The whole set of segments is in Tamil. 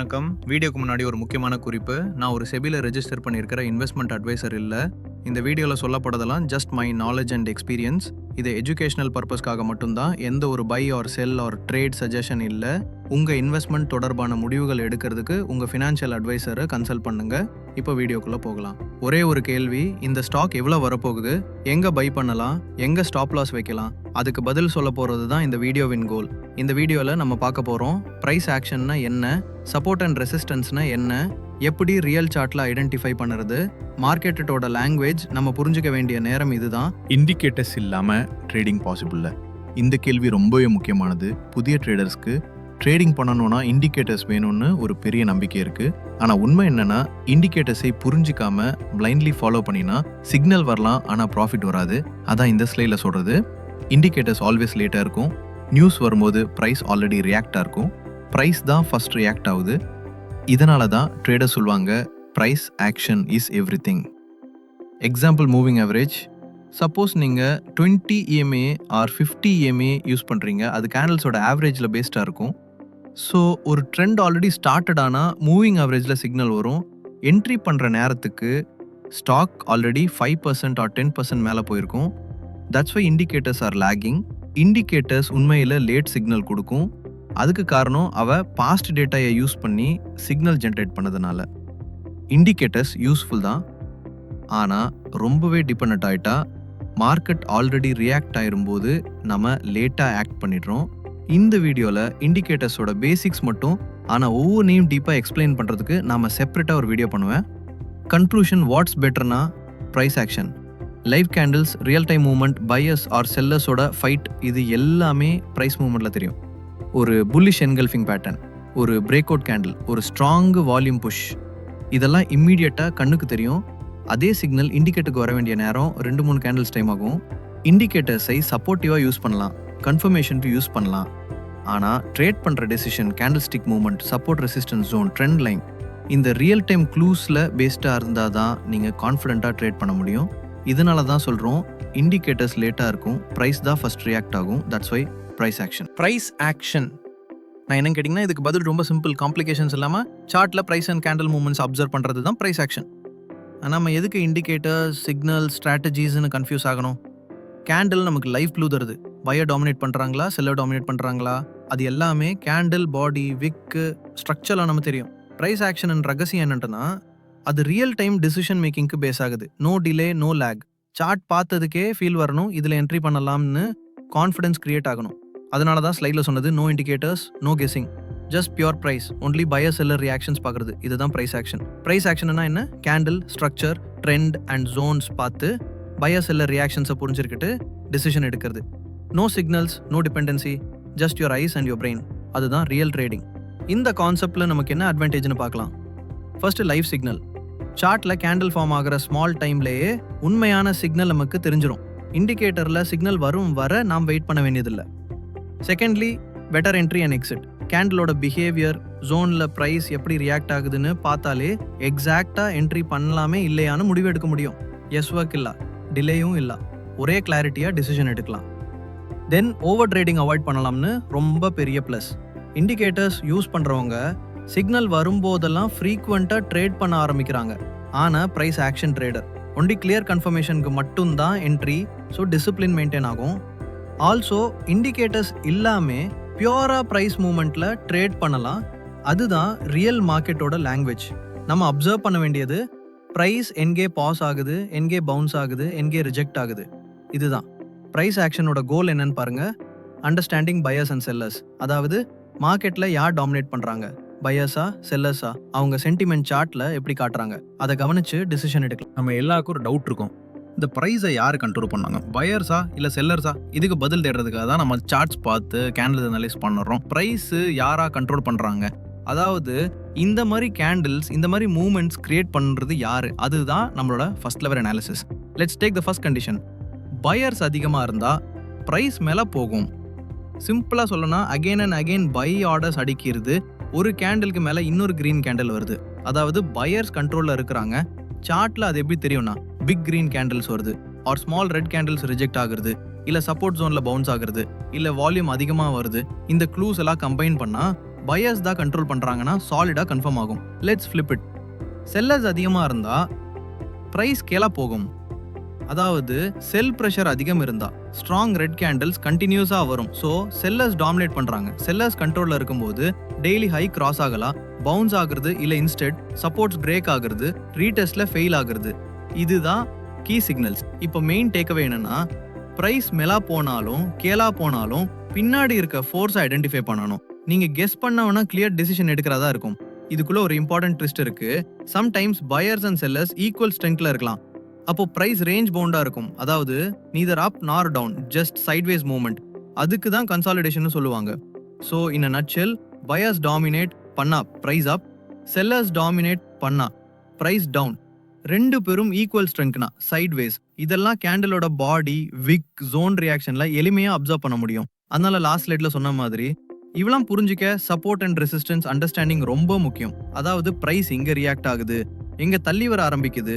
வணக்கம். வீடியோக்கு முன்னாடி ஒரு முக்கியமான குறிப்பு. நான் ஒரு செபில ரெஜிஸ்டர் பண்ணியிருக்கிற இன்வெஸ்ட்மெண்ட் அட்வைசர் இல்ல. இந்த வீடியோவில் சொல்லப்படுறதெல்லாம் just my knowledge and experience. இது எஜுகேஷனல் பர்பஸ்க்காக மட்டும்தான். எந்த ஒரு buy or sell or trade suggestion இல்லை. உங்கள் இன்வெஸ்ட்மெண்ட் தொடர்பான முடிவுகள் எடுக்கிறதுக்கு உங்கள் ஃபினான்ஷியல் அட்வைசரை கன்சல்ட் பண்ணுங்க. இப்போ வீடியோக்குள்ளே போகலாம். ஒரே ஒரு கேள்வி, இந்த ஸ்டாக் எவ்வளோ வரப்போகுது, எங்கே பை பண்ணலாம், எங்கே ஸ்டாப் லாஸ் வைக்கலாம், அதுக்கு பதில் சொல்ல போகிறது தான் இந்த வீடியோவின் கோல். இந்த வீடியோவில் நம்ம பார்க்க போகிறோம் ப்ரைஸ் ஆக்ஷன்னா என்ன, சப்போர்ட் அண்ட் ரெசிஸ்டன்ஸ்னா என்ன, எப்படி ரியல் சார்ட்ல ஐடென்டிஃபை பண்ணுறது, மார்க்கெட்டோட லாங்குவேஜ் நம்ம புரிஞ்சுக்க வேண்டிய நேரம் இதுதான். இண்டிகேட்டர்ஸ் இல்லாமல் ட்ரேடிங் பாசிபிள். இந்த கேள்வி ரொம்பவே முக்கியமானது. புதிய ட்ரேடர்ஸ்க்கு ட்ரேடிங் பண்ணணும்னா இண்டிகேட்டர்ஸ் வேணும்னு ஒரு பெரிய நம்பிக்கை இருக்குது. ஆனால் உண்மை என்னென்னா, இண்டிகேட்டர்ஸை புரிஞ்சிக்காம பிளைண்ட்லி ஃபாலோ பண்ணினா சிக்னல் வரலாம், ஆனால் ப்ராஃபிட் வராது. அதான் இந்த ஸ்லைடில் சொல்கிறது. இண்டிகேட்டர்ஸ் ஆல்வேஸ் லேட்டாக இருக்கும். நியூஸ் வரும்போது ப்ரைஸ் ஆல்ரெடி ரியாக்டாக இருக்கும். ப்ரைஸ் தான் ஃபர்ஸ்ட் ரியாக்ட் ஆகுது. இதனால தான் ட்ரேடர் சொல்லுவாங்க price action is everything. Example, moving average. Suppose நீங்கள் 20 EMA ஆர் 50 EMA யூஸ் பண்ணுறீங்க, அது கேண்டல்ஸோட ஆவரேஜில் பேஸ்டாக இருக்கும். ஸோ ஒரு ட்ரெண்ட் ஆல்ரெடி ஸ்டார்டட் ஆனால் மூவிங் ஆவரேஜில் சிக்னல் வரும். என்ட்ரி பண்ணுற நேரத்துக்கு ஸ்டாக் ஆல்ரெடி 5% ஆர் 10% மேலே போயிருக்கும். That's why indicators are lagging. Indicators உண்மையில் லேட் சிக்னல் கொடுக்கும். அதுக்கு காரணம் பாஸ்ட் டேட்டாயை யூஸ் பண்ணி சிக்னல் ஜென்ரேட் பண்ணதுனால. இண்டிகேட்டர்ஸ் யூஸ்ஃபுல் தான், ஆனால் ரொம்பவே டிபெண்ட் ஆகிட்டா மார்க்கெட் ஆல்ரெடி ரியாக்ட் ஆயிரும்போது நம்ம லேட்டாக ஆக்ட் பண்ணிடுறோம். இந்த வீடியோவில் இண்டிகேட்டர்ஸோட பேசிக்ஸ் மட்டும், ஆனால் ஒவ்வொன்றையும் டீப்பாக எக்ஸ்பிளைன் பண்ணுறதுக்கு நாம் செப்பரேட்டாக ஒரு வீடியோ பண்ணுவேன். கன்க்ளூஷன், வாட்ஸ் பெட்டர்னா price action, live candles, real time movement, buyers or செல்லர்ஸோட ஃபைட், இது எல்லாமே ப்ரைஸ் மூவ்மெண்ட்டில் தெரியும். ஒரு புல்லிஷ் என்கல்ஃபிங் பேட்டர்ன், ஒரு பிரேக் அவுட் கேண்டில், ஒரு ஸ்ட்ராங் வால்யூம் புஷ், இதெல்லாம் இம்மீடியட்டாக கண்ணுக்கு தெரியும். அதே சிக்னல் இண்டிகேட்டருக்கு வர வேண்டிய நேரம் 2-3 கேண்டில்ஸ் டைம் ஆகும். இண்டிகேட்டர்ஸை சப்போர்ட்டிவாக யூஸ் பண்ணலாம், கன்ஃபர்மேஷனுக்கு யூஸ் பண்ணலாம். ஆனால் ட்ரேட் பண்ணுற decision, candle stick movement, support resistance zone, trend line, இந்த ரியல் டைம் க்ளூஸில் பேஸ்டாக இருந்தால் தான் நீங்கள் கான்ஃபிடென்ட்டாக ட்ரேட் பண்ண முடியும். இதனால தான் சொல்கிறோம் இண்டிகேட்டர்ஸ் லேட்டாக இருக்கும், ப்ரைஸ் தான் ஃபர்ஸ்ட் ரியாக்ட் ஆகும். That's why price action. Price action நான் என்னன்னு கேட்டிங்கன்னா, இதுக்கு பதில் ரொம்ப சிம்பிள், காம்ப்ளிகேஷன்ஸ் இல்லாமல் சார்ட்டில் price and candle movements observe பண்ணுறது தான் ப்ரைஸ் ஆக்ஷன். ஆனால் நம்ம எதுக்கு இண்டிகேட்டர்ஸ், சிக்னல், ஸ்ட்ராட்டஜிஸ்னு கன்ஃபியூஸ் ஆகணும்? கேண்டில் நமக்கு லைவ் க்ளூ தருது. பையர் டாமினேட் பண்ணுறாங்களா, செல்லர் டாமினேட் பண்ணுறாங்களா, அது எல்லாமே கேண்டில், பாடி, விக்கு, ஸ்ட்ரக்சர்லாம் நம்ம தெரியும். ப்ரைஸ் ஆக்ஷன் ரகசியம் என்னன்னா, அது ரியல் டைம் டிசிஷன் மேக்கிங்க்கு பேஸ் ஆகுது. No delay, no lag. Chart பார்த்ததுக்கே ஃபீல் வரணும், இதில் என்ட்ரி பண்ணலாம்னு கான்ஃபிடன்ஸ் கிரியேட் ஆகணும். அதனால தான் ஸ்லைடில் சொன்னது no indicators, no guessing, just pure price, only buyer seller reactions பார்க்குறது. இதுதான் ப்ரைஸ் ஆக்ஷன். ப்ரைஸ் ஆக்ஷன்னா என்ன? Candle, structure, trend and zones பார்த்து பையர் செல்லர் ரியாக்ஷன்ஸை புரிஞ்சுக்கிட்டு டிசிஷன் எடுக்கிறது. No signals, no dependency, just your eyes and your brain. அதுதான் ரியல் ட்ரேடிங். இந்த கான்செப்டில் நமக்கு என்ன அட்வான்டேஜ்னு பார்க்கலாம். First, live signal. சார்ட்டில் கேண்டில் ஃபார்ம் ஆகிற ஸ்மால் டைம்லேயே உண்மையான சிக்னல் நமக்கு தெரிஞ்சிடும். இண்டிகேட்டரில் சிக்னல் வரும் வர நாம் வெயிட் பண்ண வேண்டியதில்லை. Secondly, better entry and exit. கேண்டிலோட பிஹேவியர், ஜோனில் ப்ரைஸ் எப்படி ரியாக்ட் ஆகுதுன்னு பார்த்தாலே எக்ஸாக்டாக என்ட்ரி பண்ணலாமே இல்லையான்னு முடிவு எடுக்க முடியும். எஸ் ஒர்க் இல்லை, டிலேயும் இல்லை, ஒரே கிளாரிட்டியாக டிசிஷன் எடுக்கலாம். தென் ஓவர் ட்ரேடிங் அவாய்ட் பண்ணலாம்னு ரொம்ப பெரிய ப்ளஸ். இண்டிகேட்டர்ஸ் யூஸ் பண்ணுறவங்க சிக்னல் வரும்போதெல்லாம் ஃப்ரீக்வெண்ட்டாக ட்ரேட் பண்ண ஆரம்பிக்கிறாங்க. ஆனால் price action trader only clear கன்ஃபர்மேஷனுக்கு மட்டும்தான் என்ட்ரி. ஸோ டிசிப்ளின் மெயின்டைன் ஆகும். ஆல்சோ இண்டிகேட்டர்ஸ் இல்லாமல் பியூராக ப்ரைஸ் மூமெண்ட்டில் ட்ரேட் பண்ணலாம். அதுதான் ரியல் மார்க்கெட்டோட லாங்குவேஜ். நம்ம அப்சர்வ் பண்ண வேண்டியது ப்ரைஸ் எங்கே பாஸ் ஆகுது, எங்கே பவுன்ஸ் ஆகுது, எங்கே ரிஜெக்ட் ஆகுது. இதுதான் ப்ரைஸ் ஆக்ஷனோட கோல். என்னன்னு பாருங்க, அண்டர்ஸ்டாண்டிங் பையர்ஸ் அண்ட் செல்லர்ஸ். அதாவது மார்க்கெட்டில் யார் டாமினேட் பண்ணுறாங்க, பையர்ஸா செல்லர்ஸா, அவங்க சென்டிமெண்ட் சார்ட்டில் எப்படி காட்டுறாங்க, அதை கவனித்து டிசிஷன் எடுக்கலாம். நம்ம எல்லாருக்கும் ஒரு டவுட் இருக்கும், இந்த ப்ரைஸை யார் கண்ட்ரோல் பண்ணாங்க, பையர்ஸா இல்லை செல்லர்ஸா? இதுக்கு பதில் தேடுறதுக்காக தான் நம்ம சார்ட்ஸ் பார்த்து கேண்டில் அனலைஸ் பண்ணுறோம். ப்ரைஸு யாரா கண்ட்ரோல் பண்ணுறாங்க, அதாவது இந்த மாதிரி கேண்டில்ஸ், இந்த மாதிரி மூவ்மெண்ட்ஸ் கிரியேட் பண்ணுறது யார், அதுதான் நம்மளோட first level analysis. Let's take the first condition. Buyers அதிகமாக இருந்தால் ப்ரைஸ் மேலே போகும். சிம்பிளாக சொல்லணும்னா, again and again buy orders அடிக்கிறது. ஒரு கேண்டிலுக்கு மேலே இன்னொரு க்ரீன் கேண்டில் வருது, அதாவது பையர்ஸ் கண்ட்ரோலில் இருக்கிறாங்க. சார்ட்டில் அது எப்படி தெரியும்னா, பிக் க்ரீன் கேண்டில்ஸ் வருது or small red candles reject ஆகுறது, இல்லை சப்போர்ட் ஜோனில் பவுன்ஸ் ஆகுறது, இல்லை வால்யூம் அதிகமாக வருது. இந்த க்ளூஸ் எல்லாம் கம்பைன் பண்ணால் பையர்ஸ் தான் கண்ட்ரோல் பண்ணுறாங்கன்னா சாலிடாக கன்ஃபார்ம் ஆகும். Let's flip it. செல்லர்ஸ் அதிகமாக இருந்தால் ப்ரைஸ் கீழே போகும். அதாவது செல் ப்ரெஷர் அதிகம் இருந்தால் ஸ்ட்ராங் ரெட் கேண்டில்ஸ் கண்டினியூஸாக வரும். ஸோ செல்லர்ஸ் டாமினேட் பண்ணுறாங்க. செல்லர்ஸ் கண்ட்ரோலில் இருக்கும்போது டெய்லி ஹை கிராஸ் ஆகலாம், பவுன்ஸ் ஆகுறது, இல்லை இன்ஸ்டெட் சப்போர்ட்ஸ் பிரேக் ஆகுறது, ரீடெஸ்ட்ல ஃபெயில் ஆகுறது. இதுதான் கீ சிக்னல்ஸ். இப்போ மெயின் டேக்அவே என்னன்னா, ப்ரைஸ் மேலா போனாலும் கீழா போனாலும் பின்னாடி இருக்க ஃபோர்ஸை ஐடென்டிஃபை பண்ணணும். நீங்கள் கெஸ் பண்ணவனா கிளியர் டிசிஷன் எடுக்கிறதா இருக்கும். இதுக்குள்ள ஒரு இம்பார்ட்டன்ட் ட்விஸ்ட் இருக்கு. Sometimes buyers and sellers equal ஸ்ட்ரெங்க்ல இருக்கலாம். அப்போ பிரைஸ் ரேஞ்ச் பவுண்டா இருக்கும். அதாவது நீதர் அப் நார் டவுன், ஜஸ்ட் சைட்வேஸ் மூவ்மெண்ட். அதுக்கு தான் கன்சாலிடேஷன் சொல்லுவாங்க. So in a nutshell, buyers dominate பண்ணா பிரைஸ் அப், செல்லர்ஸ் டாமினேட் பண்ணா பிரைஸ் டவுன். ரெண்டு பேரும் ஈக்குவல் ஸ்ட்ரெங்க்னா சைட்வேஸ். இதெல்லாம் கேண்டிலோட பாடி, விக், ஜோன் ரியாக்ஷன்ல எளிமையா அப்சர்வ் பண்ண முடியும். அதனால லாஸ்ட் ஸ்லைட்ல சொன்ன மாதிரி இவெல்லாம் புரிஞ்சிக்க சப்போர்ட் அண்ட் ரெசிஸ்டன்ஸ் அண்டர்ஸ்டாண்டிங் ரொம்ப முக்கியம். அதாவது பிரைஸ் எங்க ரியாக்ட் ஆகுது, எங்க தள்ளி வர ஆரம்பிக்குது,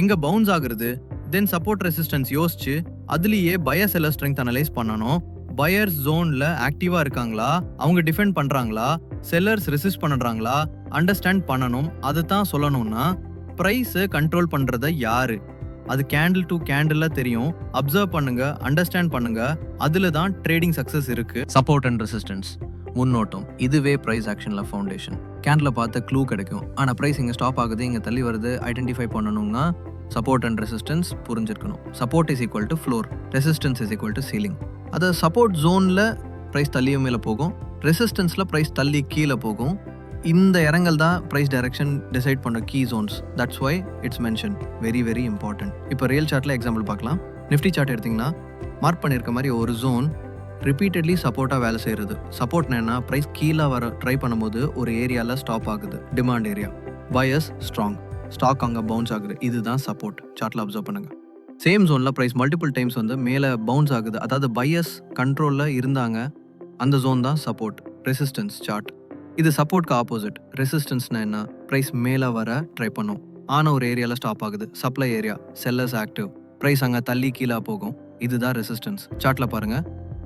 எங்க பவுன்ஸ் ஆகுறது, தென் சப்போர்ட் ரெசிஸ்டன்ஸ் யோசிச்சு அதுலயே பையர் செல்லர் ஸ்ட்ரெங்த் அனலைஸ் பண்ணணும். பையர்ஸ் ஜோன்ல ஆக்டிவா இருக்காங்களா, அவங்க டிஃபெண்ட் பண்றாங்களா, செல்லர்ஸ் ரெசிஸ்ட் பண்றாங்களா, அண்டர்ஸ்டாண்ட் பண்ணணும். அதை தான் சொல்லணும்னா பிரைஸ் கண்ட்ரோல் பண்றத யாரு, அது கேண்டில் டு கேண்டில்ல தெரியும். அப்சர்வ் பண்ணுங்க, அண்டர்ஸ்டாண்ட் பண்ணுங்க. அதுல தான் ட்ரேடிங் சக்சஸ் இருக்கு. சப்போர்ட் அண்ட் ரெசிஸ்டன்ஸ் முன்னோட்டம், இதுவே ப்ரைஸ் ஆக்ஷனில் ஃபவுண்டேஷன். கேண்டில் பார்த்து க்ளூ கிடைக்கும். ஆனால் ப்ரைஸ் இங்கே ஸ்டாப் ஆகுது, இங்கே தள்ளி வருது, ஐடென்டிஃபை பண்ணணும்னா சப்போர்ட் அண்ட் ரெசிஸ்டன்ஸ் புரிஞ்சிருக்கணும். Support is equal to floor, resistance is equal to ceiling. அது சப்போர்ட் ஜோனில் ப்ரைஸ் தள்ளியும் மேலே போகும், ரெசிஸ்டன்ஸில் ப்ரைஸ் தள்ளி கீழே போகும். இந்த இடங்கள் தான் ப்ரைஸ் டைரக்ஷன் டிசைட் பண்ண key zones. That's why it's mention. Very very important. இப்போ ரியல் சார்ட்டில் எக்ஸாம்பிள் பார்க்கலாம். நிஃப்டி சார்ட் எடுத்திங்கன்னா மார்க் பண்ணியிருக்க மாதிரி ஒரு ஜோன் ரிப்பீட்டட்லி சப்போர்ட்டாக வேலை செய்கிறது. சப்போர்ட்னா என்ன, ப்ரைஸ் கீழே வர ட்ரை பண்ணும்போது ஒரு ஏரியாவில் ஸ்டாப் ஆகுது, demand area. Buyers strong, stock அங்கே பவுன்ஸ் ஆகுது. இதுதான் சப்போர்ட். சார்ட்டில் அப்சர்வ் பண்ணுங்க. சேம் ஜோனில் ப்ரைஸ் மல்டிபிள் டைம்ஸ் மேலே பவுன்ஸ் ஆகுது, அதாவது பையர்ஸ் கண்ட்ரோலில் இருந்தாங்க. அந்த ஜோன் தான் சப்போர்ட். ரெசிஸ்டன்ஸ் சார்ட், இது சப்போர்ட்க்கு ஆப்போசிட். ரெசிஸ்டன்ஸ்னா என்ன, ப்ரைஸ் மேலே வர ட்ரை பண்ணும், ஆனால் ஒரு ஏரியாவில் ஸ்டாப் ஆகுது, supply area, sellers active, price அங்கே தள்ளி கீழே போகும். இதுதான் ரெசிஸ்டன்ஸ். சார்ட்டில் பாருங்க,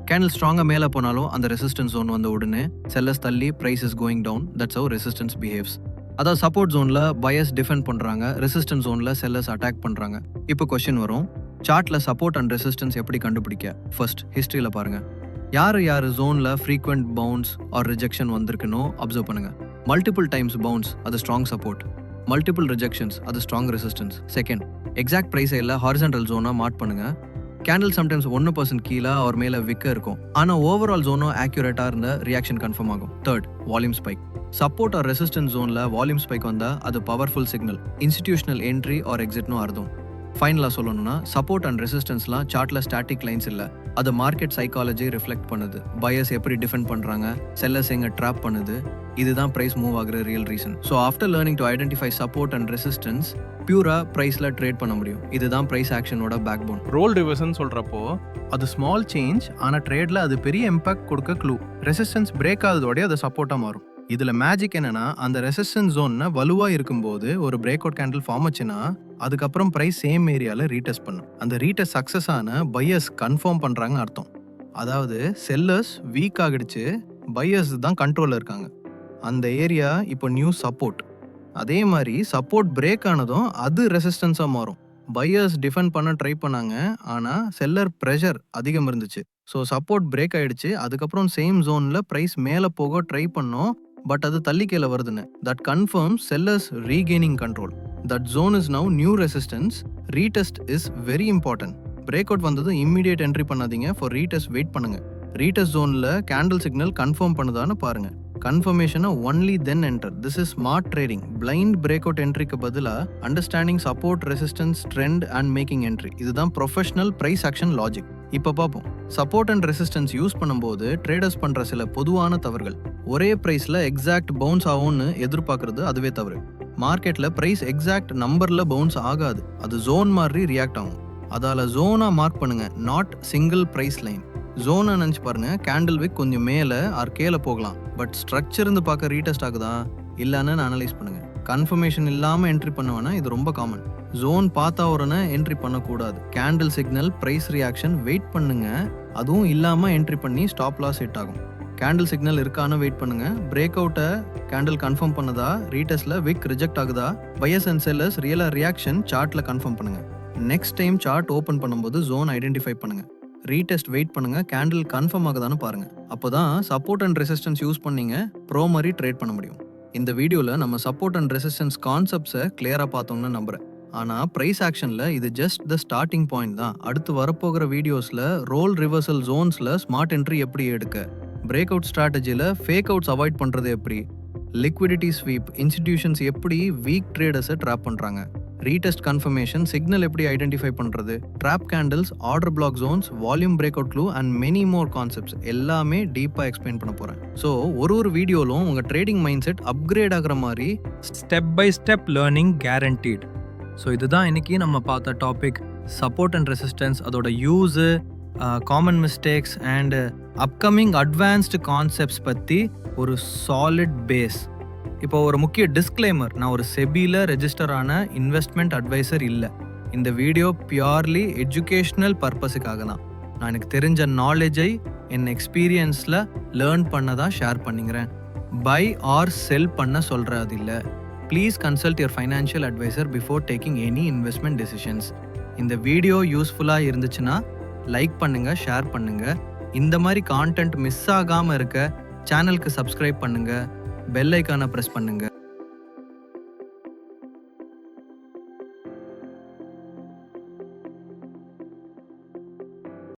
கேண்டில் ஸ்ட்ராங்காக மேலே போனாலும் அந்த ரெசிஸ்டன்ஸ் ஜோன் வந்த உடனே செல்லர்ஸ் தள்ளி price is going down. That's how resistance behaves. அதாவது சப்போர்ட் ஜோனில் பையர்ஸ் டிஃபெண்ட் பண்ணுறாங்க, ரெசிஸ்டன்ஸ் ஜோனில் செல்லர்ஸ் அட்டாக் பண்ணுறாங்க. இப்போ கொஸ்டின் வரும், சார்ட்டில் சப்போர்ட் அண்ட் ரெசிஸ்டன்ஸ் எப்படி கண்டுபிடிக்க? ஃபர்ஸ்ட் ஹிஸ்ட்ரியில் பாருங்க, யார் ஜோனில் ஃப்ரீக்வெண்ட் பவுன்ஸ் ஆர் ரிஜெக்ஷன் வந்திருக்குன்னு அப்சர்வ் பண்ணுங்க. மல்டிபிள் டைம்ஸ் பவுன்ஸ், அது ஸ்ட்ராங் சப்போர்ட். மல்டிபிள் ரிஜெக்ஷன்ஸ், அது ஸ்ட்ராங் ரெசிஸ்டன்ஸ். செகண்ட், எக்ஸாக்ட் ப்ரைஸை இல்லை ஹாரிசன்டல் ஜோனாக மார்க் பண்ணுங்க. கேண்டில் சம்டைம்ஸ் 1% கீழே அவர் மேலே விற்க இருக்கும், ஆனால் ஓவரால் ஜோனும் ஆக்யூரேட்டாக இருந்த ரியாக்ஷன் கன்ஃபார்ம் ஆகும். Third, volume spike. Support or resistance ஜோனில் வால்யூம் ஸ்பைக் வந்தால் அது powerful signal, institutional entry or எக்ஸிட்னு அர்த்தம். ஃபைனலாக சொல்லணும்னா சப்போர்ட் அண்ட் ரெசிஸ்டன்ஸ்லாம் சார்ட்டில் ஸ்டாட்டிக் லைன்ஸ் இல்லை, அது மார்க்கெட் சைக்காலஜி ரிஃப்ளெக்ட் பண்ணுது. பையர்ஸ் எப்படி டிஃபெண்ட் பண்ணுறாங்க, செல்லர்ஸ் எங்கே ட்ராப் பண்ணுது, இதுதான் ப்ரைஸ் மூவ் ஆகுற real reason. So after learning to identify support and resistance, பியூரா ப்ரைஸில் ட்ரேட் பண்ண முடியும். இதுதான் ப்ரைஸ் ஆக்ஷனோட பேக் போன். ரோல் ரிவர்ஸ்ன்னு சொல்கிறப்போ அது ஸ்மால் சேஞ்ச், ஆனால் ட்ரேடில் அது பெரிய இம்பாக்ட் கொடுக்க க்ளூ. ரெசிஸ்டன்ஸ் பிரேக் ஆகுதோடய அது சப்போர்ட்டாக மாறும். இதில் மேஜிக் என்னன்னா, அந்த ரெசிஸ்டன்ஸ் ஜோன்னு வலுவாக இருக்கும்போது ஒரு பிரேக் அவுட் கேண்டில் ஃபார்ம் ஆச்சுன்னா அதுக்கப்புறம் ப்ரைஸ் சேம் ஏரியாவில் ரீடெஸ்ட் பண்ணும். அந்த ரீடெஸ்ட் சக்ஸஸ் ஆன பையர்ஸ் கன்ஃபார்ம் பண்ணுறாங்கன்னு அர்த்தம். அதாவது செல்லர்ஸ் வீக் ஆகிடுச்சு, பையர்ஸ் தான் கண்ட்ரோலில் இருக்காங்க. அந்த ஏரியா இப்போ நியூ சப்போர்ட். அதே மாதிரி சப்போர்ட் பிரேக் ஆனதும் அது ரெசிஸ்டன்ஸாக மாறும். பையர்ஸ் டிஃபெண்ட் பண்ண ட்ரை பண்ணாங்க, ஆனால் செல்லர் ப்ரெஷர் அதிகம் இருந்துச்சு. ஸோ சப்போர்ட் பிரேக் ஆகிடுச்சு. அதுக்கப்புறம் சேம் ஜோனில் ப்ரைஸ் மேலே போக ட்ரை பண்ணோம், பட் அது தள்ளி கீழே வருதுன்னு. That confirms sellers regaining control. That zone is now new resistance. Retest is very important. Breakout வந்ததும் இம்மீடியட் என்ட்ரி பண்ணாதீங்க, ஃபார் ரீடெஸ்ட் வெயிட் பண்ணுங்க. ரீடெஸ்ட் ஜோனில் கேண்டில் சிக்னல் கன்ஃபார்ம் பண்ணுதான்னு பாருங்க. கன்ஃபர்மேஷனை only then enter. This is smart trading. Blind breakout என்ட்ரிக்கு பதிலாக understanding support, resistance, trend and making entry. இதுதான் ப்ரொஃபஷனல் ப்ரைஸ் ஆக்ஷன் லாஜிக். இப்போ பார்ப்போம், சப்போர்ட் அண்ட் ரெசிஸ்டன்ஸ் யூஸ் பண்ணும்போது ட்ரேடர்ஸ் பண்ணுற சில பொதுவான தவறுகள். ஒரே ப்ரைஸில் எக்ஸாக்ட் பவுன்ஸ் ஆகும்னு எதிர்பார்க்கறது அதுவே தவறு. மார்க்கெட்டில் ப்ரைஸ் எக்ஸாக்ட் நம்பரில் பவுன்ஸ் ஆகாது, அது ஜோன் மாதிரி ரியாக்ட் ஆகும். அதால் ஜோனாக மார்க் பண்ணுங்க, நாட் சிங்கிள் ப்ரைஸ் லைன். ஜோனை நினச்சி பாருங்க, கேண்டில் விக் கொஞ்சம் மேலே ஆர் கீழே போகலாம், பட் ஸ்ட்ரக்சர் இருந்து பார்க்க ரீடெஸ்ட் ஆகுதா இல்லைன்னு அனலைஸ் பண்ணுங்க. கன்ஃபர்மேஷன் இல்லாமல் என்ட்ரி பண்ணுவேன்னா இது ரொம்ப காமன். ஜோன் பார்த்தா உடனே என்ட்ரி பண்ணக்கூடாது. Candle signal, price reaction wait பண்ணுங்க. அதுவும் இல்லாமல் என்ட்ரி பண்ணி ஸ்டாப் லாஸ் ஹிட் ஆகும். கேண்டில் சிக்னல் இருக்கான்னு வெயிட் பண்ணுங்க. பிரேக் அவுட்டை கேண்டில் கன்ஃபார்ம் பண்ணதா, ரீடெஸ்ட்ல விக் ரிஜெக்ட் ஆகுதா, பையர்ஸ் அண்ட் செல்லர்ஸ் ரியலா ரியாக்ஷன் சார்ட்ல கன்ஃபார்ம் பண்ணுங்க. நெக்ஸ்ட் டைம் சார்ட் ஓப்பன் பண்ணும்போது ஜோன் ஐடென்டிஃபை பண்ணுங்க. ரீடெஸ்ட் வெயிட் பண்ணுங்க, கேண்டில் கன்ஃபார்ம் ஆகுதான்னு பாருங்க. அப்போதான் சப்போர்ட் அண்ட் ரெசிஸ்டன்ஸ் யூஸ் பண்ணீங்க ப்ரோ மாதிரி ட்ரேட் பண்ண முடியும். இந்த வீடியோவில் நம்ம சப்போர்ட் அண்ட் ரெசிஸ்டன்ஸ் கான்செப்ட்ஸை கிளியராக பார்த்தோம்னு நம்புறேன். ஆனால் ப்ரைஸ் ஆக்ஷனில் இது ஜஸ்ட் த ஸ்டார்டிங் பாயிண்ட் தான். அடுத்து வரப்போகிற வீடியோஸில் ரோல் ரிவர்சல் ஜோன்ஸில் ஸ்மார்ட் என்ட்ரி எப்படி எடுக்க, பிரேக் அவுட் ஸ்ட்ராட்டஜியில் ஃபேக் அவுட்ஸ் அவாய்ட் பண்ணுறது எப்படி, லிக்விடிட்டி ஸ்வீப், இன்ஸ்டிடியூஷன்ஸ் எப்படி வீக் ட்ரேடர்ஸை ட்ராப் பண்ணுறாங்க, ரீடெஸ்ட் கன்ஃபர்மேஷன், சிக்னல் எப்படி ஐடென்டிஃபை பண்ணுறது, trap candles, order block zones, volume breakout clue and many more concepts எல்லாமே டீப்பாக எக்ஸ்பிளைன் பண்ண போகிறேன். ஸோ ஒரு வீடியோலும் உங்கள் ட்ரேடிங் மைண்ட் செட் அப்கிரேட் ஆகிற மாதிரி step by step learning guaranteed. So இதுதான் இன்னைக்கு நம்ம பார்த்த டாபிக். சப்போர்ட் அண்ட் ரெசிஸ்டன்ஸ், அதோட use, common mistakes and upcoming advanced concepts பற்றி ஒரு சாலிட் பேஸ். இப்போ ஒரு முக்கிய டிஸ்க்ளைமர், நான் ஒரு செபியில் ரெஜிஸ்டர் ஆன இன்வெஸ்ட்மெண்ட் அட்வைசர் இல்லை. இந்த வீடியோ பியூர்லி எஜுகேஷ்னல் பர்பஸுக்காக தான். நான் எனக்கு தெரிஞ்ச நாலேஜை என் எக்ஸ்பீரியன்ஸில் லேர்ன் பண்ணதான் ஷேர் பண்ணிக்கிறேன். பை ஆர் செல் பண்ண சொல்கிறது இல்லை. Please consult your financial advisor before taking any investment decisions. இந்த வீடியோ யூஸ்ஃபுல்லாக இருந்துச்சுன்னா லைக் பண்ணுங்கள், ஷேர் பண்ணுங்கள். இந்த மாதிரி கான்டென்ட் மிஸ் ஆகாமல் இருக்க சேனலுக்கு சப்ஸ்கிரைப் பண்ணுங்கள், பெல் ஐக்கானை ப்ரெஸ் பண்ணுங்கள்.